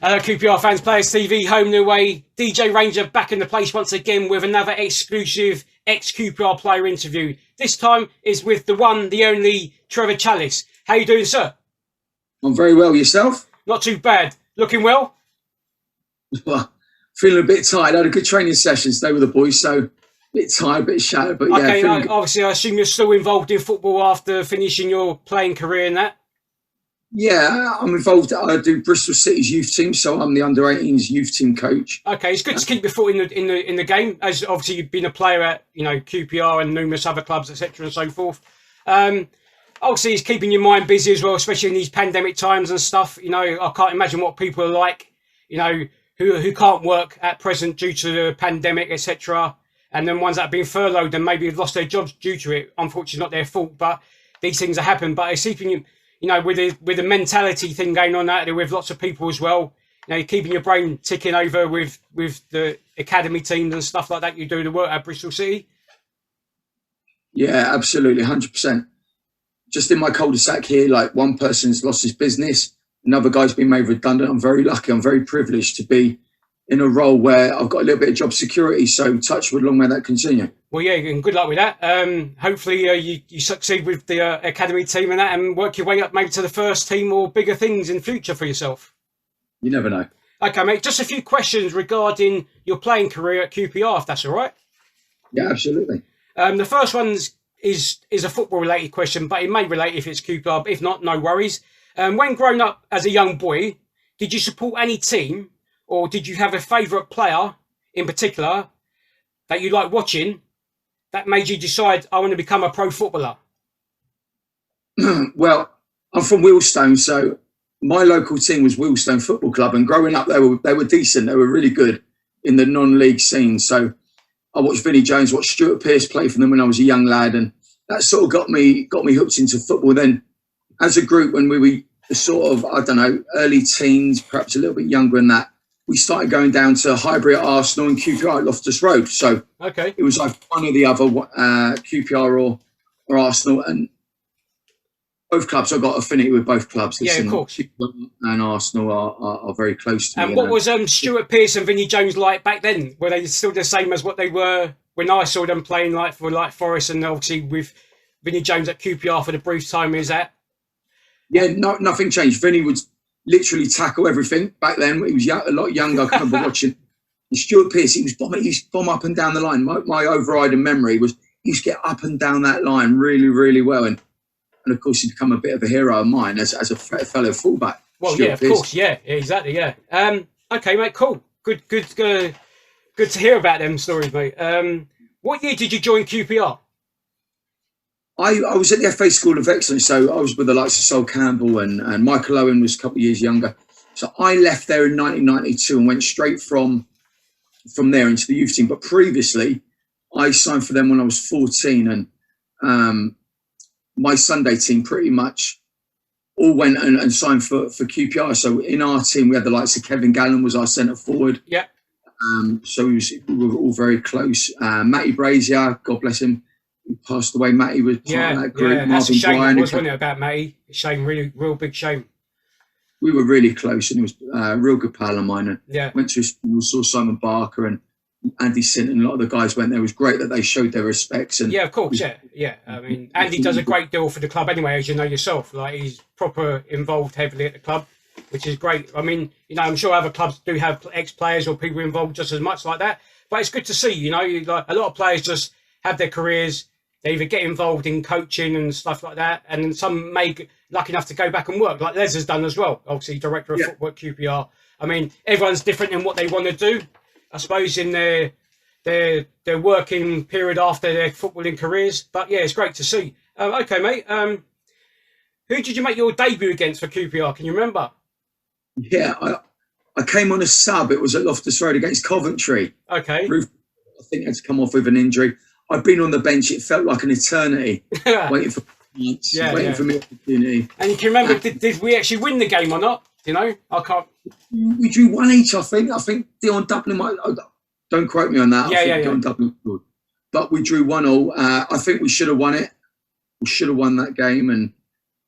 Hello QPR fans, Players TV, home and away. Deejay Ranger back in the place once again with another exclusive Ex QPR player interview. This time is with the one, the only Trevor Challis. How you doing, sir? I'm very well. Yourself? Not too bad. Looking well? Well, feeling a bit tired. I had a good training session today with the boys, so a bit tired, a bit shattered, but yeah. Okay, obviously I assume you're still involved in football after finishing your playing career and that? Yeah, I'm involved. I do Bristol City's youth team, so I'm the under-18s youth team coach. Okay, it's good to keep your foot in the game, as obviously you've been a player at QPR and numerous other clubs, etc. and so forth. Obviously, it's keeping your mind busy as well, especially in these pandemic times and stuff. I can't imagine what people are like, who can't work at present due to the pandemic, etc. And then ones that have been furloughed and maybe have lost their jobs due to it. Unfortunately, not their fault, but these things have happened. But it's keeping you. With the mentality thing going on out there with lots of people as well, keeping your brain ticking over with the academy teams and stuff like that. You do the work at Bristol City. Yeah, absolutely, 100%. Just in my cul-de-sac here, like one person's lost his business, another guy's been made redundant. I'm very lucky. I'm very privileged to be in a role where I've got a little bit of job security. So touch wood, long may that continue. Well, yeah, and good luck with that. Hopefully you succeed with the academy team and that, and work your way up maybe to the first team or bigger things in future for yourself. You never know. Okay, mate, just a few questions regarding your playing career at QPR, if that's all right. Yeah, absolutely. The first one is a football-related question, but it may relate if it's QPR. If not, no worries. When growing up as a young boy, did you support any team, or did you have a favourite player in particular that you like watching that made you decide, I want to become a pro footballer? Well, I'm from Wealdstone, so my local team was Wealdstone Football Club, and growing up, they were decent. They were really good in the non-league scene. So I watched Vinnie Jones, watched Stuart Pearce play for them when I was a young lad, and that sort of got me hooked into football. Then, as a group, when we were sort of, I don't know, early teens, perhaps a little bit younger than that, we started going down to Highbury at Arsenal and QPR at Loftus Road. So okay, it was like one or the other, QPR or Arsenal, and both clubs. I've got affinity with both clubs. Listen, yeah, of course. QPR and Arsenal are very close to me. And what was Stuart Pearce and Vinnie Jones like back then? Were they still the same as what they were when I saw them playing for Forest, and obviously with Vinnie Jones at QPR for the brief time he was at? Yeah, nothing changed. Vinnie would literally tackle everything back then. He was a lot younger. I can remember watching. And Stuart Pearce, he used to bomb up and down the line. My overriding memory was he used to get up and down that line really, really well. And of course, he'd become a bit of a hero of mine as a fellow fullback. Well, Stuart yeah, of Pearce. course, yeah, exactly, yeah. Okay, mate, cool. Good to hear about them stories, mate. What year did you join QPR? I was at the FA School of Excellence, so I was with the likes of Sol Campbell and Michael Owen was a couple of years younger. So I left there in 1992 and went straight from there into the youth team. But previously, I signed for them when I was 14, and my Sunday team pretty much all went and signed for QPR. So in our team, we had the likes of Kevin Gallen was our centre forward. Yeah. So we were all very close. Matty Brazier, God bless him, he passed away. Matty was part of that group. Yeah, that's a shame, wasn't it, about Matty? Shame, really, real big shame. We were really close, and he was a real good pal of mine. And yeah. Went to his school, saw Simon Barker and Andy Sinton, and a lot of the guys went there. It was great that they showed their respects. And yeah, of course, yeah. I mean, Andy does a great deal for the club anyway, as you know yourself. Like, he's proper involved heavily at the club, which is great. I mean, I'm sure other clubs do have ex-players or people involved just as much like that. But it's good to see, like a lot of players just have their careers. They either get involved in coaching and stuff like that, and then some may get lucky enough to go back and work, like Les has done as well. Obviously, director of football at QPR. I mean, everyone's different in what they want to do, I suppose, in their working period after their footballing careers. But yeah, it's great to see. Okay, mate. Who did you make your debut against for QPR? Can you remember? Yeah, I came on a sub. It was at Loftus Road against Coventry. Okay. I think I had to come off with an injury. I'd been on the bench. It felt like an eternity waiting for waiting for me opportunity. And you can remember, did we actually win the game or not? I can't. We drew 1-1 I think Dion Dublin might. Don't quote me on that. I think Dion Dublin scored. But we drew 1-1. I think we should have won it. We should have won that game, and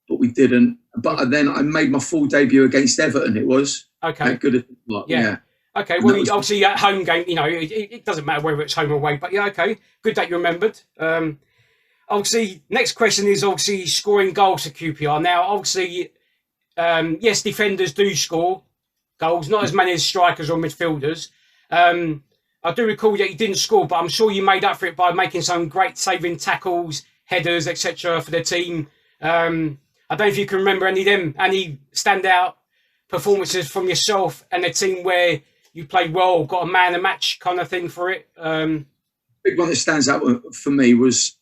but we didn't. But then I made my full debut against Everton. It was okay. Good. Yeah. Okay. Well, obviously at home game, you know, it doesn't matter whether it's home or away. But yeah, okay. Good that you remembered. Obviously, next question is obviously scoring goals for QPR. Now, obviously, yes, defenders do score goals, not as many as strikers or midfielders. I do recall that you didn't score, but I'm sure you made up for it by making some great saving tackles, headers, etc. for the team. I don't know if you can remember any standout performances from yourself and the team where you played well, got a man of the match kind of thing for it. Big one that stands out for me was,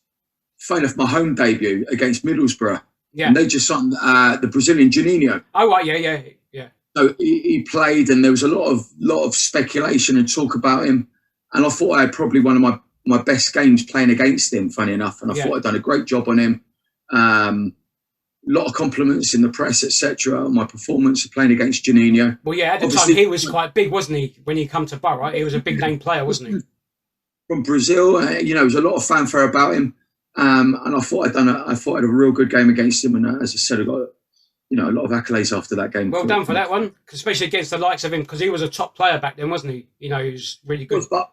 funny enough, my home debut against Middlesbrough. Yeah. And they just signed the Brazilian Juninho. Oh, right, yeah. So he played, and there was a lot of speculation and talk about him. And I thought I had probably one of my best games playing against him, funny enough. And I thought I'd done a great job on him. A lot of compliments in the press, etc. on my performance of playing against Juninho. Well, yeah, at the time he was quite big, wasn't he? When he come to Borough, he was a big name player, wasn't he? From Brazil, you know, there was a lot of fanfare about him. And I thought I had a real good game against him. And as I said, I got, you know, a lot of accolades after that game. Well done for that one, especially against the likes of him, because he was a top player back then, wasn't he? You know, he was really good. But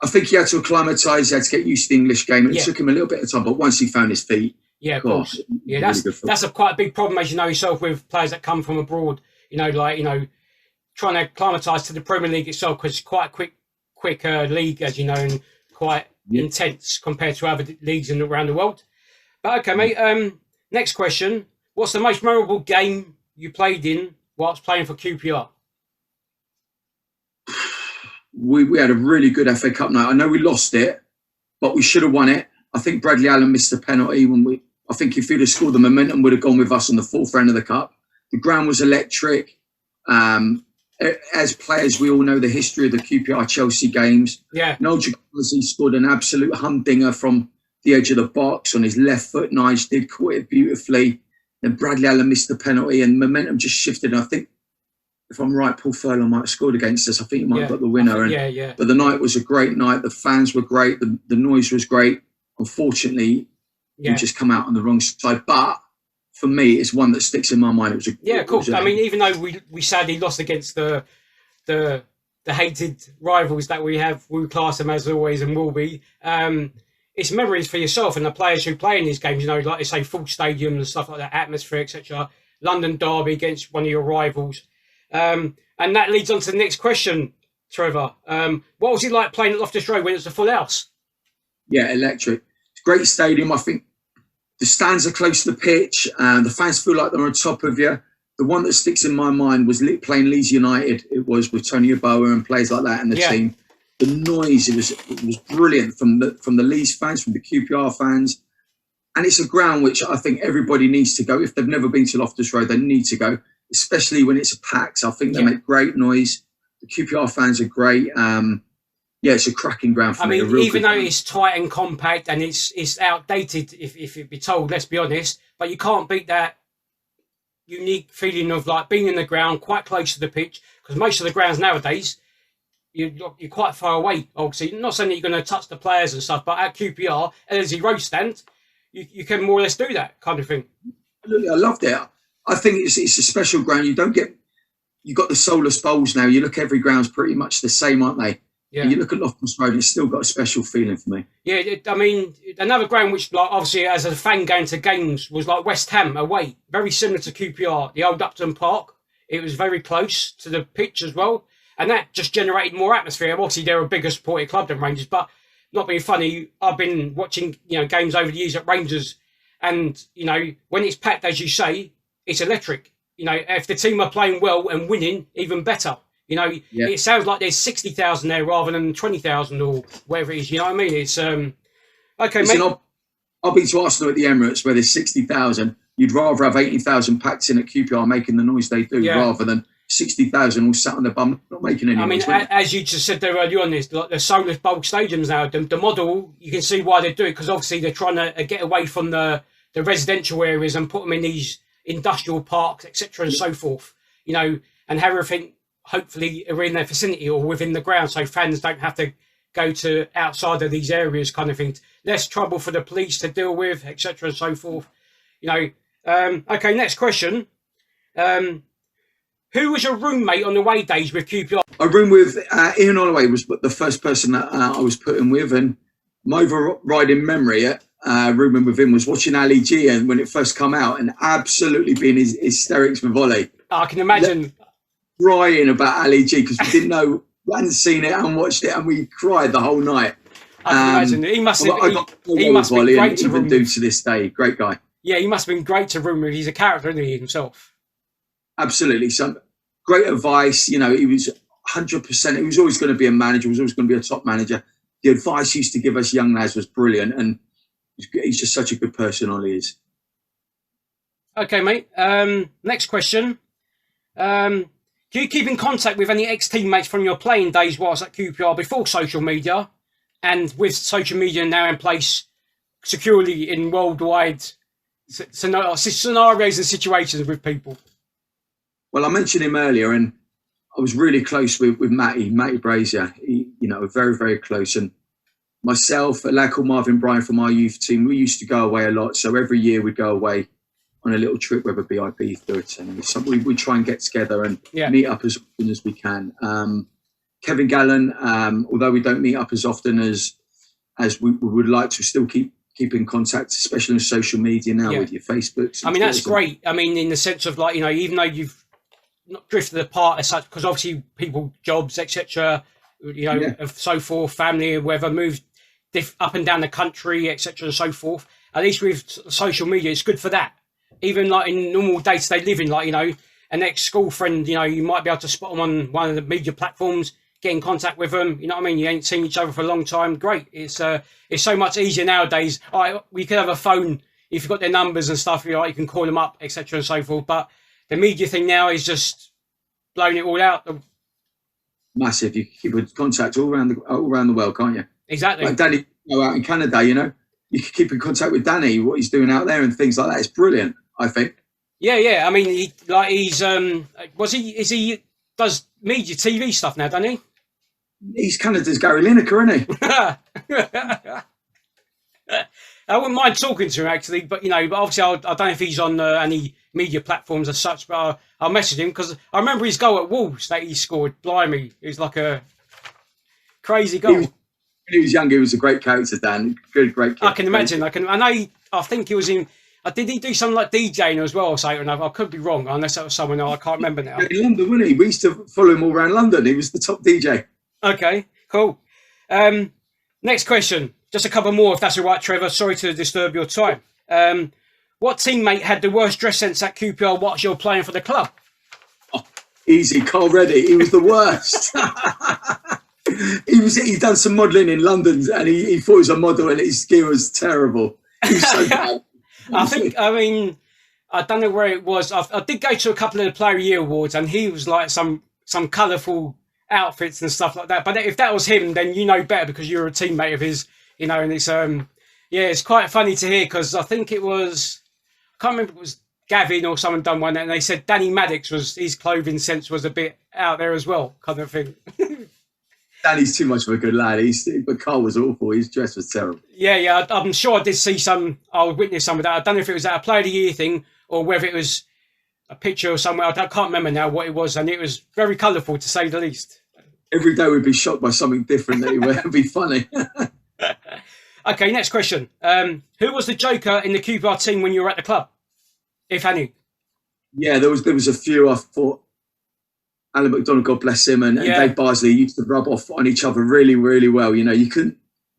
I think he had to acclimatise, he had to get used to the English game. It took him a little bit of time, but once he found his feet, yeah, of course. Yeah, that's quite a big problem, as you know yourself, with players that come from abroad. You know, like, you know, trying to acclimatise to the Premier League itself, because it's quite a quick league, as you know, and quite intense compared to other leagues around the world. But okay, mate. Next question: what's the most memorable game you played in whilst playing for QPR? We had a really good FA Cup night. I know we lost it, but we should have won it. I think Bradley Allen missed the penalty I think if he'd have scored, the momentum would have gone with us on the fourth round of the cup. The ground was electric. As players, we all know the history of the QPR Chelsea games. Yeah. Nigel Gallagher scored an absolute humdinger from the edge of the box on his left foot. Nige did, caught it beautifully. Then Bradley Allen missed the penalty, and momentum just shifted. And I think, if I'm right, Paul Furlong might have scored against us. I think he might have got the winner. But the night was a great night. The fans were great. The noise was great. Unfortunately, we just come out on the wrong side. But for me, it's one that sticks in my mind. It was of course. I mean, even though we sadly lost against the hated rivals that we have, we class them as always and will be. It's memories for yourself and the players who play in these games. You know, like they say, full stadiums and stuff like that, atmosphere, etc. London derby against one of your rivals, and that leads on to the next question, Trevor. What was it like playing at Loftus Road when it's a full house? Yeah, electric. It's a great stadium. I think the stands are close to the pitch, and the fans feel like they're on top of you. The one that sticks in my mind was playing Leeds United. It was with Tony Yeboah and players like that in the team. The noise, it was brilliant from the Leeds fans, from the QPR fans. And it's a ground which I think everybody needs to go. If they've never been to Loftus Road, they need to go, especially when it's packed. I think they make great noise. The QPR fans are great. It's a cracking ground for me. I mean, even though it's tight and compact and it's outdated, if it be told, let's be honest, but you can't beat that unique feeling of like being in the ground, quite close to the pitch, because most of the grounds nowadays, you're quite far away, obviously. Not saying that you're going to touch the players and stuff, but at QPR, LSE Road stand, you can more or less do that kind of thing. Absolutely, I loved it. I think it's a special ground. You got the soulless bowls now. You look, every ground's pretty much the same, aren't they? Yeah. And you look at Loftus Road, it's still got a special feeling for me. Yeah, I mean, another ground which, like, obviously, as a fan going to games, was like West Ham away, very similar to QPR, the old Upton Park. It was very close to the pitch as well, and that just generated more atmosphere. Obviously, they're a bigger supported club than Rangers, but not being funny, I've been watching, games over the years at Rangers, and, when it's packed, as you say, it's electric. If the team are playing well and winning, even better. It sounds like there's 60,000 there rather than 20,000 or whatever it is. You know what I mean? It's okay, listen, mate. I've been to Arsenal at the Emirates where there's 60,000. You'd rather have 80,000 packed in at QPR making the noise they do rather than 60,000 all sat on the bum not making any noise. I mean, as you just said there earlier on, this like the soulless bulk stadiums now. The model, you can see why they do it, because obviously they're trying to get away from the residential areas and put them in these industrial parks, etc., and so forth. And have everything hopefully are in their vicinity or within the ground, so fans don't have to go to outside of these areas, kind of thing. Less trouble for the police to deal with, etc., and so forth. Okay, next question. Who was your roommate on the away days with QPR? I roomed with Ian Holloway, was the first person that I was put in with, and my overriding memory at rooming with him was watching Ali G and when it first come out and absolutely being hysterics with Ollie. I can imagine. Crying about Ali G because we didn't know, we hadn't seen it and watched it, and we cried the whole night. I can imagine. He must have been great to room with. To this day. Great guy. Yeah, he must have been great to room with. He's a character, isn't he, himself? Absolutely. Some great advice. You know, he was 100%. He was always going to be a manager. He was always going to be a top manager. The advice he used to give us young lads was brilliant, and he's just such a good person, Ollie is. Okay, mate. Next question. Do you keep in contact with any ex-teammates from your playing days whilst at QPR before social media, and with social media now in place securely in worldwide scenarios and situations with people? Well, I mentioned him earlier, and I was really close with Matty Brazier. You know, very, very close. And myself, a lad called Marvin Bryan from our youth team, we used to go away a lot. So every year we'd go away on a little trip, whether it be Ibiza. So we try and get together and meet up as often as we can. Kevin Gallen, although we don't meet up as often as we would like to, still keep in contact, especially on social media now with your Facebooks. I mean, that's great. I mean, in the sense of, like, you know, even though you've not drifted apart as such, because obviously people, jobs, etc., you know, so forth, family, whoever, moved up and down the country, etc., and so forth. At least with social media, it's good for that. Even like in normal day-to-day living, like, you know, an ex-school friend, you know, you might be able to spot them on one of the media platforms, get in contact with them. You know what I mean? You ain't seen each other for a long time. Great. It's so much easier nowadays. We could have a phone if you've got their numbers and stuff. You know, you can call them up, etc., and so forth. But the media thing now is just blowing it all out. Massive. You keep in contact all around the world, can't you? Exactly. Like Danny, you know, out in Canada, you know, you can keep in contact with Danny, what he's doing out there and things like that. It's brilliant, I think. Yeah. I mean, he does media TV stuff now, doesn't he? He's Canada's Gary Lineker, isn't he? I wouldn't mind talking to him, actually, but, you know, obviously I don't know if he's on any media platforms as such, but I'll message him, because I remember his goal at Wolves that he scored. Blimey, it was like a crazy goal. When he was younger, he was a great character, Dan. Great character. I can imagine. I think he was in. Did he do something like DJing as well or something? I could be wrong, unless that was someone else. I can't remember now. In London, wasn't he? We used to follow him all around London. He was the top DJ. Okay, cool. Next question. Just a couple more, if that's all right, Trevor. Sorry to disturb your time. What teammate had the worst dress sense at QPR whilst you're playing for the club? Oh, easy, Carl Reddy. He was the worst. He'd done some modelling in London, and he thought he was a model, and his gear was terrible. He was so bad. I don't know where it was. I did go to a couple of the Player of the Year awards, and he was like some colourful outfits and stuff like that. But if that was him, then you know better, because you're a teammate of his, you know. And it's it's quite funny to hear, because I think it was, I can't remember if it was Gavin or someone done one, and they said Danny Maddox his clothing sense was a bit out there as well, kind of thing. Danny's too much of a good lad. But Carl was awful. His dress was terrible. Yeah. I'm sure I did see I witnessed some of that. I don't know if it was at a Player of the Year thing or whether it was a picture or somewhere. I can't remember now what it was, and it was very colourful, to say the least. Every day we'd be shocked by something different. That would be funny. Okay, next question. Who was the joker in the QPR team when you were at the club, if any? Yeah, there was a few. I thought Alan McDonald, God bless him, and Dave Barsley used to rub off on each other really, really well. You know, you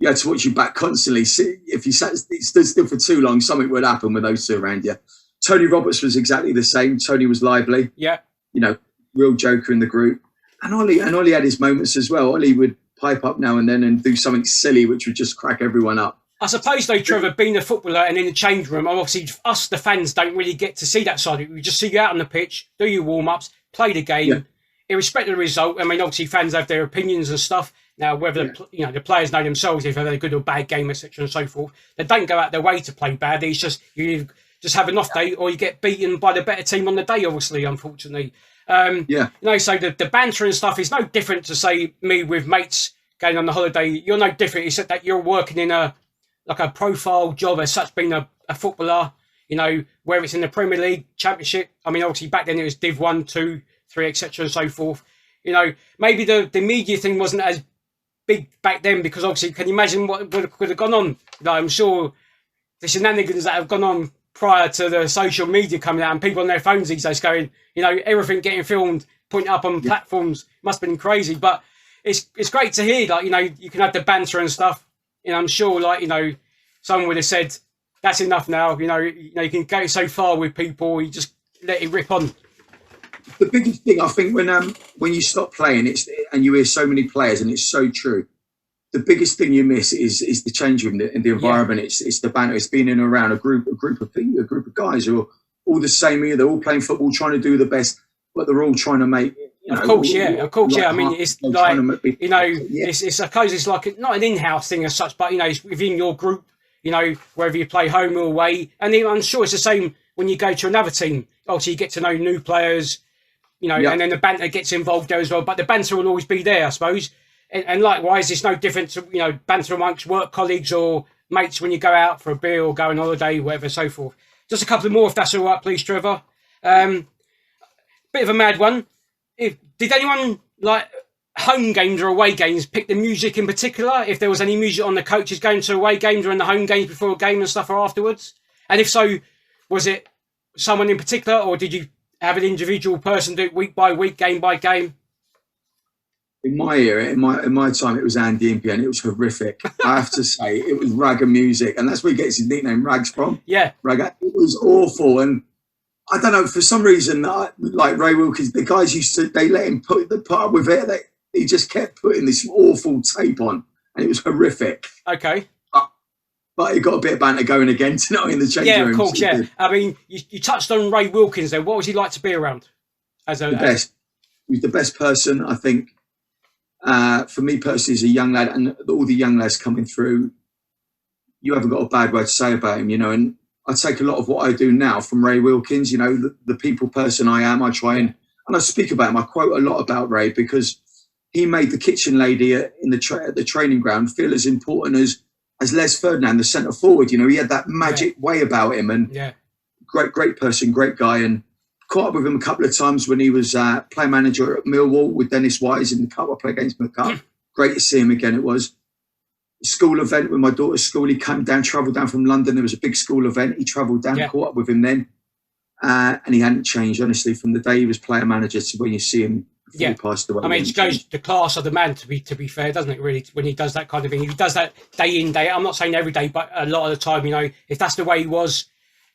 had to watch your back constantly. If you stood still for too long, something would happen with those two around you. Tony Roberts was exactly the same. Tony was lively. Yeah. You know, real joker in the group. And Ollie had his moments as well. Ollie would pipe up now and then and do something silly, which would just crack everyone up. I suppose, though, Trevor, being a footballer and in the change room, obviously us, the fans, don't really get to see that side of it. We just see you out on the pitch, do your warm-ups, play the game, irrespective of the result. I mean, obviously fans have their opinions and stuff. Now, whether the players know themselves if they've had a good or bad game, etc., and so forth, they don't go out their way to play bad. It's just you just have an off day, or you get beaten by the better team on the day. Obviously, unfortunately, you know. So the banter and stuff is no different to, say, me with mates going on the holiday. You're no different, except that you're working in a profile job as such, being a footballer. You know, whether it's in the Premier League, Championship. I mean, obviously back then it was Div 1, 2, 3, etc. and so forth. You know, maybe the media thing wasn't as big back then because obviously, can you imagine what would have gone on? You know, I'm sure the shenanigans that have gone on prior to the social media coming out and people on their phones these days going, you know, everything getting filmed, putting up on platforms must have been crazy. But it's great to hear, like, you know, you can have the banter and stuff. You know, I'm sure, like, you know, someone would have said, that's enough now. You know, you can go so far with people, you just let it rip on. The biggest thing, I think, when you stop playing, and you hear so many players, and it's so true. The biggest thing you miss is the change room and the environment. It's the banter. It's being in and around a group of people, a group of guys who are all the same here. They're all playing football, trying to do the best, but they're all trying to make. You know, of course, like I mean, it's like, you know, it's I suppose it's like not an in-house thing as such, but you know, it's within your group. You know, whether you play home or away, and I'm sure it's the same when you go to another team. Obviously, you get to know new players. You know, and then the banter gets involved there as well. But the banter will always be there, I suppose. And likewise, it's no different to, you know, banter amongst work colleagues or mates when you go out for a beer or go on holiday, whatever, so forth. Just a couple more, if that's all right, please, Trevor. Bit of a mad one. Did anyone, like, home games or away games, pick the music in particular? If there was any music on the coaches going to away games or in the home games before a game and stuff or afterwards? And if so, was it someone in particular, or did you have an individual person do it week by week, game by game? In my era, in my time, it was Andy Impey, and it was horrific. I have to say, it was ragga music, and that's where he gets his nickname Rags from. Yeah, ragga. It was awful, and I don't know, for some reason, like Ray Wilkins, the guys they let him put up with it. He just kept putting this awful tape on, and it was horrific. Okay. But he got a bit of banter going again tonight in the change room. Yeah, of course, yeah. I mean, you touched on Ray Wilkins there. What was he like to be around? The best. He was the best person, I think. For me personally, as a young lad, and all the young lads coming through, you haven't got a bad word to say about him, you know. And I take a lot of what I do now from Ray Wilkins, you know, the people person I am. I try and I speak about him. I quote a lot about Ray because he made the kitchen lady at the training ground feel as important as Les Ferdinand, the centre forward. You know, he had that magic way about him, and great person, great guy. And caught up with him a couple of times when he was player manager at Millwall with Dennis Wise in the cup. I played against him in the cup. Great to see him again. It was a school event with my daughter's school. He came down, travelled down from London. There was a big school event. He travelled down, caught up with him then. And he hadn't changed, honestly, from the day he was player manager to when you see him before he passed away. I mean, it goes the class of the man, to be fair, doesn't it, really, when he does that kind of thing. He does that day in, day out. I'm not saying every day, but a lot of the time, you know, if that's the way he was,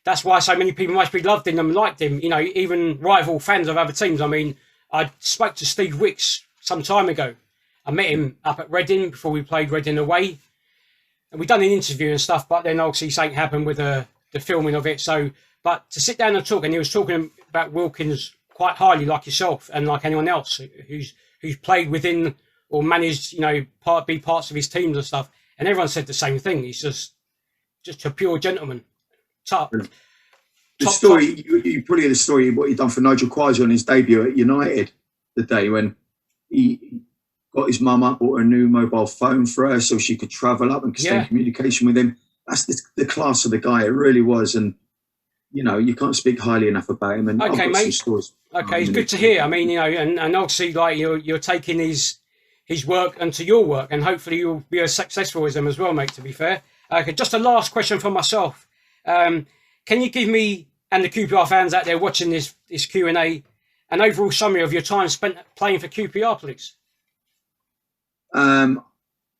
that's why so many people must be loved him and liked him. You know, even rival fans of other teams. I mean, I spoke to Steve Wicks some time ago. I met him up at Reading before we played Reading away. And we done an interview and stuff, but then obviously something happened with the filming of it. So, but to sit down and talk, and he was talking about Wilkins quite highly, like yourself and like anyone else who's played within or managed, you know, be parts of his teams and stuff. And everyone said the same thing. He's just a pure gentleman. The story, you probably heard the story what he done for Nigel Quasey on his debut at United, the day when he got his mum up, bought a new mobile phone for her so she could travel up and stay in communication with him. That's the class of the guy. It really was. And, you know, you can't speak highly enough about him. And okay, mate. Stories. Okay, it's good to hear. I mean, you know, and obviously, like, you're taking his work into your work, and hopefully you'll be as successful as him as well, mate, to be fair. Okay, just a last question for myself. Can you give me and the QPR fans out there watching this Q&A an overall summary of your time spent playing for QPR, please? I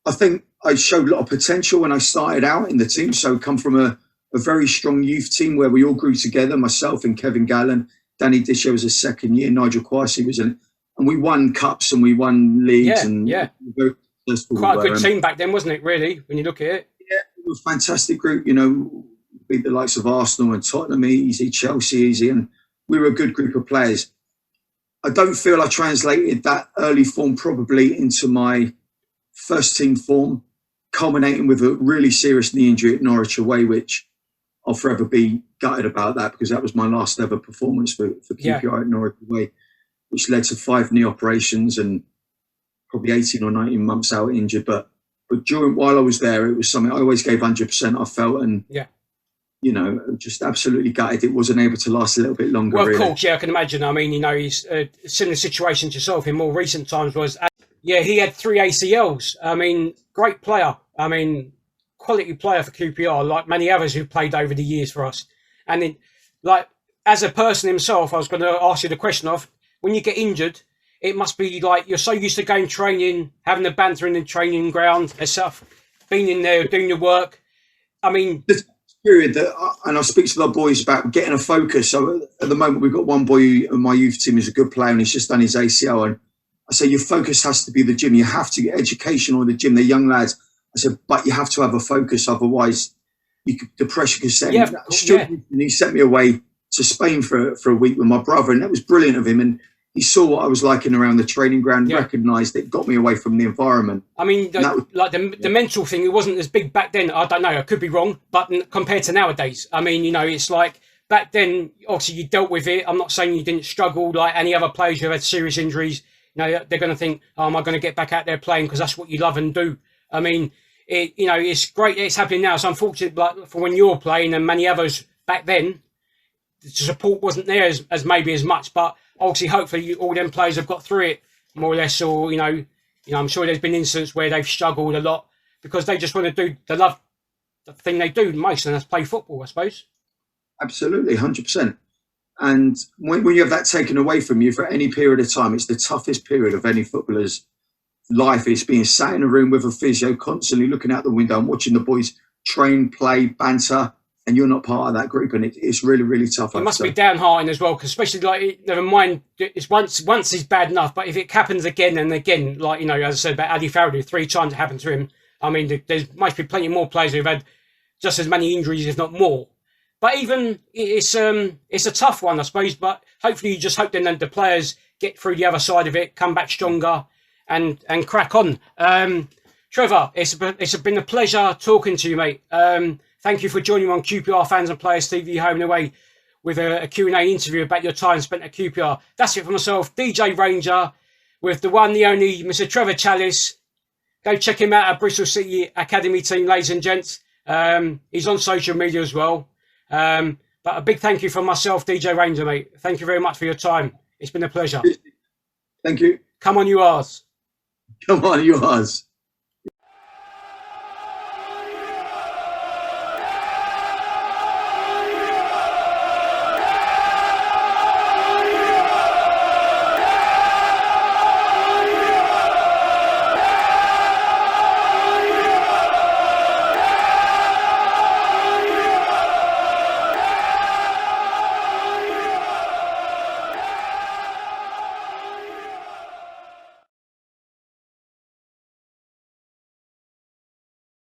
think I showed a lot of potential when I started out in the team. So come from a very strong youth team where we all grew together, myself and Kevin Gallen. Danny Disher was a second year, Nigel Quasey was in it. And we won cups and we won leagues. Quite a good team back then, wasn't it, really, when you look at it? Yeah, it was a fantastic group, you know. Beat the likes of Arsenal and Tottenham easy, Chelsea easy, and we were a good group of players. I don't feel I translated that early form probably into my first team form, culminating with a really serious knee injury at Norwich away, which I'll forever be gutted about that because that was my last ever performance for QPR at Norwich away, which led to 5 knee operations and probably 18 or 19 months out injured. But while I was there, it was something I always gave 100%, I felt, and you know, just absolutely gutted it wasn't able to last a little bit longer. Well, of really. course, yeah, I can imagine. I mean, you know, he's a similar situation to yourself in more recent times was, yeah, he had 3 ACLs. I mean, great player. I mean, quality player for QPR, like many others who played over the years for us. And then, like, as a person himself, I was going to ask you the question of, when you get injured, it must be like you're so used to going training, having the banter in the training ground and stuff, being in there, doing your work. I mean, The period that, and I speak to the boys about getting a focus. So at the moment, we've got one boy in my youth team who's a good player, and he's just done his ACL. And I say your focus has to be the gym. You have to get education or the gym. They're young lads. I said, but you have to have a focus, otherwise, the pressure could set. Yeah, yeah. And he sent me away to Spain for a week with my brother, and that was brilliant of him. And he saw what I was like in around the training ground, recognised it, got me away from the environment. I mean, the mental thing, it wasn't as big back then. I don't know, I could be wrong, but compared to nowadays, I mean, you know, it's like back then, obviously you dealt with it. I'm not saying you didn't struggle like any other players who have had serious injuries. You know, they're going to think, oh, am I going to get back out there playing because that's what you love and do. I mean, you know, it's great that it's happening now. It's unfortunate, like for when you're playing and many others back then, the support wasn't there as maybe as much. But obviously, hopefully, all them players have got through it more or less. Or you know, I'm sure there's been incidents where they've struggled a lot because they just want to do the thing they do most, and that's play football, I suppose. Absolutely, 100%. And when you have that taken away from you for any period of time, it's the toughest period of any footballer's life. It's being sat in a room with a physio, constantly looking out the window and watching the boys train, play, banter, and you're not part of that group. And it's really, really tough. It must be downhearting as well, because especially like, never mind, it's once is bad enough, but if it happens again and again, like, you know, as I said about Adi Faradu, 3 times it happened to him. I mean, there must be plenty more players who've had just as many injuries, if not more. But even it's a tough one, I suppose. But hopefully, you just hope then that the players get through the other side of it, come back stronger, and crack on. Trevor, it's been a pleasure talking to you, mate. Thank you for joining me on QPR Fans and Players TV Home and Away with a Q&A interview about your time spent at QPR. That's it for myself, Deejay Ranger, with the one, the only, Mr. Trevor Challis. Go check him out at Bristol City Academy team, ladies and gents. He's on social media as well. But a big thank you from myself, Deejay Ranger, mate. Thank you very much for your time. It's been a pleasure. Thank you. Come on, you R'ss. Come on, you R'ss.